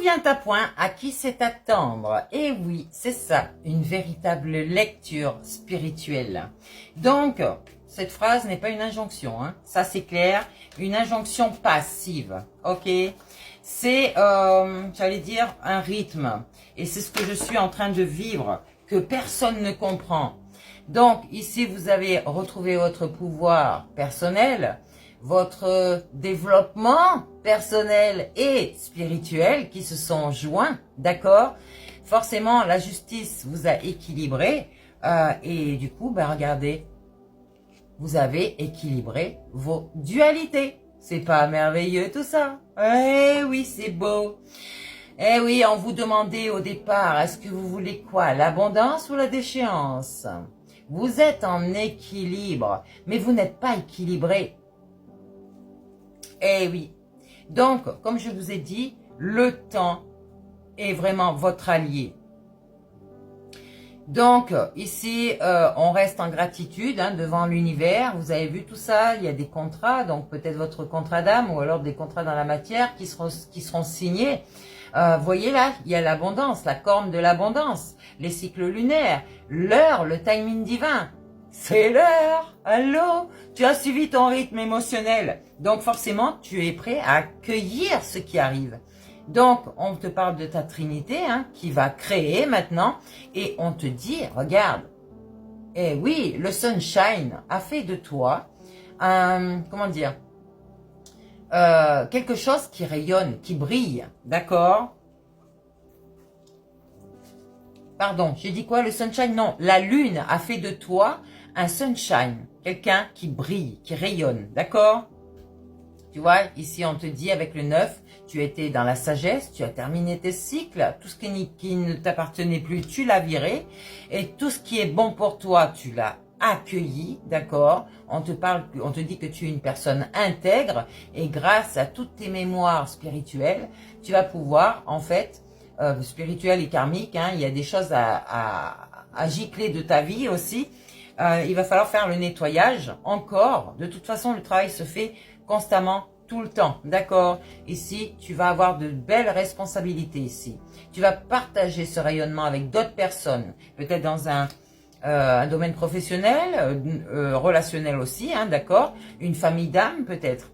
vient à point, à qui c'est attendre? Et oui, c'est ça, une véritable lecture spirituelle. Donc, cette phrase n'est pas une injonction, hein. Ça c'est clair, une injonction passive, ok? C'est, j'allais dire, un rythme. Et c'est ce que je suis en train de vivre, que personne ne comprend. Donc, ici, vous avez retrouvé votre pouvoir personnel, votre développement personnel et spirituel qui se sont joints, d'accord? Forcément, la justice vous a équilibré et du coup, ben regardez, vous avez équilibré vos dualités. C'est pas merveilleux tout ça? Eh oui, c'est beau. Eh oui, on vous demandait au départ, est-ce que vous voulez quoi? L'abondance ou la déchéance? Vous êtes en équilibre, mais vous n'êtes pas équilibré. Eh oui. Donc, comme je vous ai dit, le temps est vraiment votre allié. Donc, ici, on reste en gratitude devant l'univers. Vous avez vu tout ça, il y a des contrats, donc peut-être votre contrat d'âme ou alors des contrats dans la matière qui seront signés. Voyez là, il y a l'abondance, la corne de l'abondance, les cycles lunaires, l'heure, le timing divin. C'est l'heure. Allô? Tu as suivi ton rythme émotionnel. Donc forcément, tu es prêt à accueillir ce qui arrive. Donc, on te parle de ta Trinité qui va créer maintenant. Et on te dit, regarde, eh oui, le sunshine a fait de toi comment dire, quelque chose qui rayonne, qui brille. D'accord? Pardon, j'ai dit quoi? Le sunshine? Non, la lune a fait de toi un sunshine, quelqu'un qui brille, qui rayonne, d'accord? Tu vois, ici on te dit avec le 9, tu étais dans la sagesse, tu as terminé tes cycles, tout ce qui ne t'appartenait plus, tu l'as viré, et tout ce qui est bon pour toi, tu l'as accueilli, d'accord? On te dit que tu es une personne intègre, et grâce à toutes tes mémoires spirituelles, tu vas pouvoir, en fait, spirituelles et karmiques, il y a des choses à gicler de ta vie aussi. Il va falloir faire le nettoyage encore. De toute façon, le travail se fait constamment, tout le temps, d'accord? Ici, tu vas avoir de belles responsabilités ici. Tu vas partager ce rayonnement avec d'autres personnes, peut-être dans un domaine professionnel, relationnel aussi, d'accord? Une famille d'âme peut-être.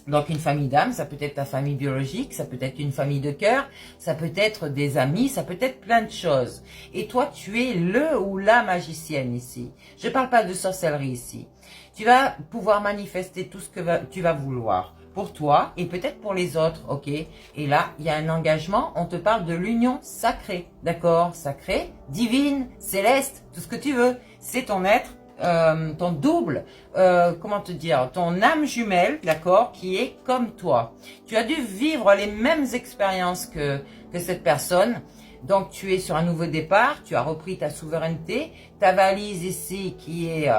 Donc une famille d'âme, ça peut être ta famille biologique, ça peut être une famille de cœur, ça peut être des amis, ça peut être plein de choses. Et toi, tu es le ou la magicienne ici. Je ne parle pas de sorcellerie ici. Tu vas pouvoir manifester tout ce que tu vas vouloir pour toi et peut-être pour les autres, ok? Et là, il y a un engagement, on te parle de l'union sacrée, d'accord? Sacrée, divine, céleste, tout ce que tu veux. C'est ton être. Ton double, comment te dire, ton âme jumelle, d'accord, qui est comme toi. Tu as dû vivre les mêmes expériences que cette personne. Donc, tu es sur un nouveau départ, tu as repris ta souveraineté, ta valise ici qui est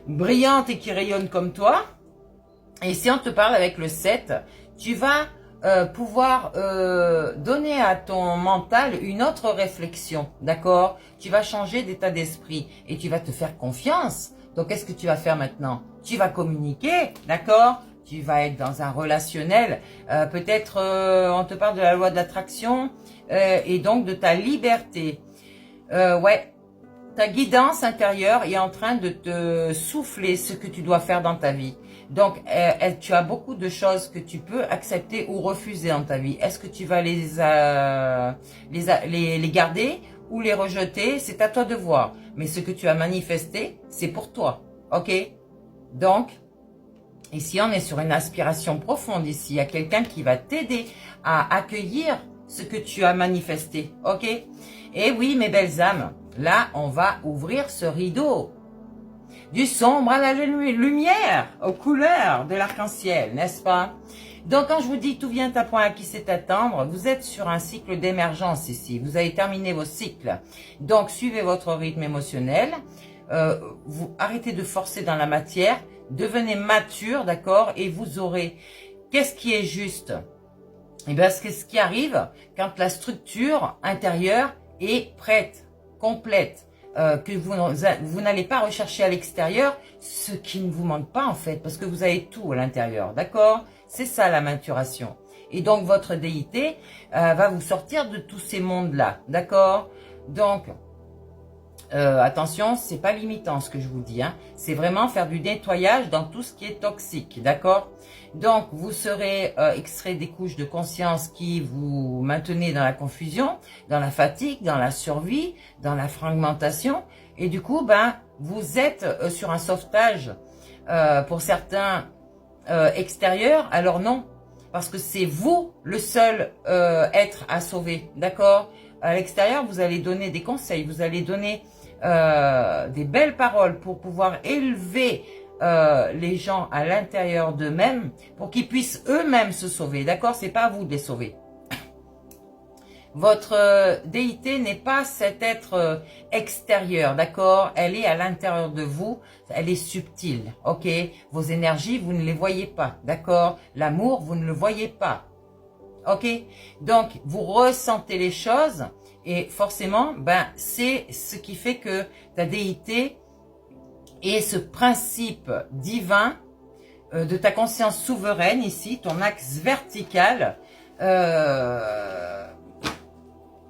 brillante et qui rayonne comme toi. Et si on te parle avec le 7, tu vas pouvoir donner à ton mental une autre réflexion, d'accord? Tu vas changer d'état d'esprit et tu vas te faire confiance. Donc, qu'est-ce que tu vas faire maintenant? Tu vas communiquer, d'accord? Tu vas être dans un relationnel. Peut-être, on te parle de la loi de l'attraction et donc de ta liberté. Ouais, ta guidance intérieure est en train de te souffler ce que tu dois faire dans ta vie. Donc, tu as beaucoup de choses que tu peux accepter ou refuser dans ta vie. Est-ce que tu vas les garder ou les rejeter? C'est à toi de voir. Mais ce que tu as manifesté, c'est pour toi. Ok? Donc, ici, on est sur une aspiration profonde. Ici, il y a quelqu'un qui va t'aider à accueillir ce que tu as manifesté. Ok? Et oui, mes belles âmes, là, on va ouvrir ce rideau. Du sombre à la lumière, aux couleurs de l'arc-en-ciel, n'est-ce pas? Donc, quand je vous dis tout vient à point à qui c'est attendre, vous êtes sur un cycle d'émergence ici. Vous avez terminé vos cycles. Donc, suivez votre rythme émotionnel. Vous arrêtez de forcer dans la matière. Devenez mature, d'accord? Et vous aurez... Qu'est-ce qui est juste? Eh bien, c'est ce qui arrive quand la structure intérieure est prête, complète. Que vous n'allez pas rechercher à l'extérieur ce qui ne vous manque pas en fait, parce que vous avez tout à l'intérieur, d'accord? C'est ça la maturation. Et donc, votre déité va vous sortir de tous ces mondes-là, d'accord? Donc, attention, c'est pas limitant ce que je vous dis, hein. C'est vraiment faire du nettoyage dans tout ce qui est toxique, d'accord? Donc, vous serez extrait des couches de conscience qui vous maintenez dans la confusion, dans la fatigue, dans la survie, dans la fragmentation. Et du coup, ben, vous êtes sur un sauvetage pour certains extérieur. Alors non, parce que c'est vous le seul être à sauver, d'accord? À l'extérieur, vous allez donner des conseils, vous allez donner des belles paroles pour pouvoir élever les gens à l'intérieur d'eux-mêmes pour qu'ils puissent eux-mêmes se sauver, d'accord? C'est pas à vous de les sauver. Votre déité n'est pas cet être extérieur, d'accord? Elle est à l'intérieur de vous, elle est subtile, ok? Vos énergies, vous ne les voyez pas, d'accord? L'amour, vous ne le voyez pas, ok? Donc, vous ressentez les choses et forcément, ben, c'est ce qui fait que ta déité est ce principe divin de ta conscience souveraine ici, ton axe vertical,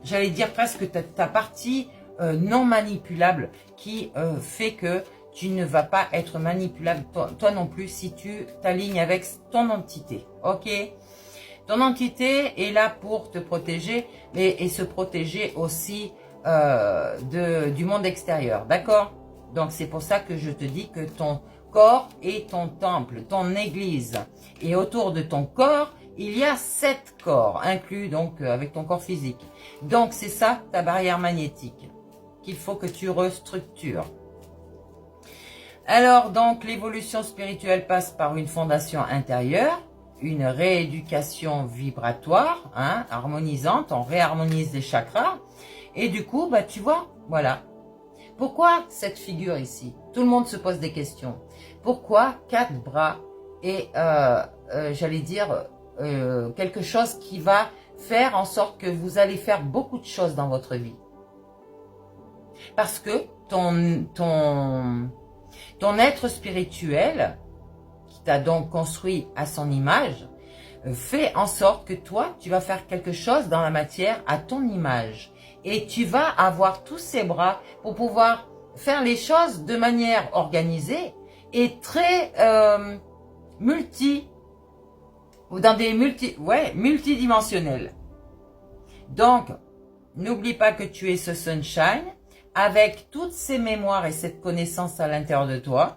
j'allais dire presque ta partie non manipulable qui fait que tu ne vas pas être manipulable toi non plus si tu t'alignes avec ton entité, ok? Ton entité est là pour te protéger et se protéger aussi du monde extérieur, d'accord? Donc c'est pour ça que je te dis que ton corps est ton temple, ton église. Et autour de ton corps, il y a 7 corps, inclus donc avec ton corps physique. Donc c'est ça ta barrière magnétique qu'il faut que tu restructures. Alors donc l'évolution spirituelle passe par une fondation intérieure, une rééducation vibratoire, hein, harmonisante, on réharmonise les chakras. Et du coup, bah tu vois, voilà. Pourquoi cette figure ici? Tout le monde se pose des questions. Pourquoi 4 bras et j'allais dire quelque chose qui va faire en sorte que vous allez faire beaucoup de choses dans votre vie? Parce que ton être spirituel, qui t'a donc construit à son image, fait en sorte que toi, tu vas faire quelque chose dans la matière à ton image. Et tu vas avoir tous ces bras pour pouvoir faire les choses de manière organisée et très multidimensionnelle. Donc, n'oublie pas que tu es ce sunshine avec toutes ces mémoires et cette connaissance à l'intérieur de toi.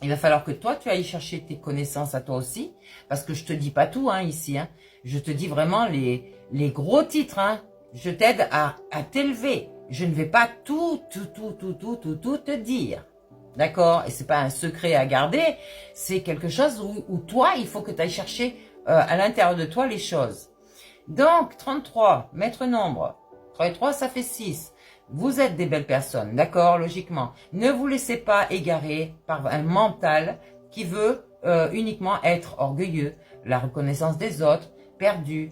Il va falloir que toi, tu ailles chercher tes connaissances à toi aussi, parce que je te dis pas tout hein, ici. Hein. Je te dis vraiment les gros titres. Hein. Je t'aide à t'élever. Je ne vais pas tout te dire. D'accord? Et c'est pas un secret à garder. C'est quelque chose où toi, il faut que tu ailles chercher à l'intérieur de toi les choses. Donc, 33, maître nombre. 3 et 3, ça fait 6. Vous êtes des belles personnes, d'accord, logiquement. Ne vous laissez pas égarer par un mental qui veut uniquement être orgueilleux, la reconnaissance des autres, perdu,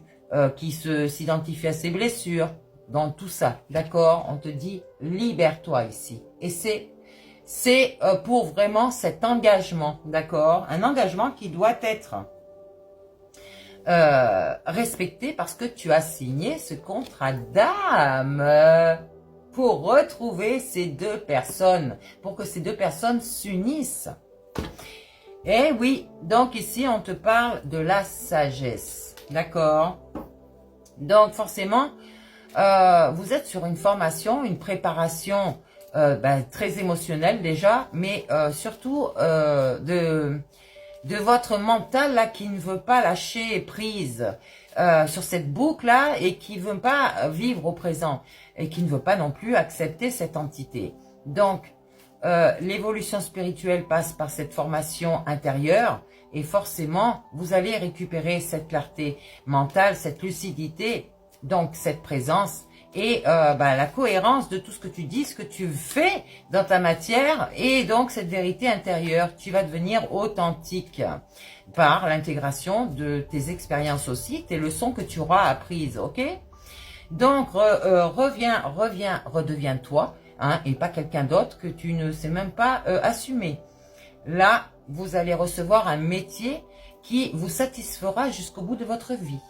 qui s'identifie à ses blessures, dans tout ça, d'accord? On te dit, libère-toi ici. Et c'est pour vraiment cet engagement, d'accord? Un engagement qui doit être respecté parce que tu as signé ce contrat d'âme pour retrouver ces deux personnes, pour que ces deux personnes s'unissent. Et oui, donc ici on te parle de la sagesse, d'accord? Donc forcément, vous êtes sur une formation, une préparation très émotionnelle déjà, mais surtout de votre mental là qui ne veut pas lâcher prise sur cette boucle là et qui ne veut pas vivre au présent et qui ne veut pas non plus accepter cette entité. Donc, l'évolution spirituelle passe par cette formation intérieure et forcément, vous allez récupérer cette clarté mentale, cette lucidité, donc cette présence et la cohérence de tout ce que tu dis, ce que tu fais dans ta matière et donc cette vérité intérieure. Tu vas devenir authentique par l'intégration de tes expériences aussi, tes leçons que tu auras apprises, ok? Donc, redeviens toi, hein, et pas quelqu'un d'autre que tu ne sais même pas assumer. Là, vous allez recevoir un métier qui vous satisfera jusqu'au bout de votre vie.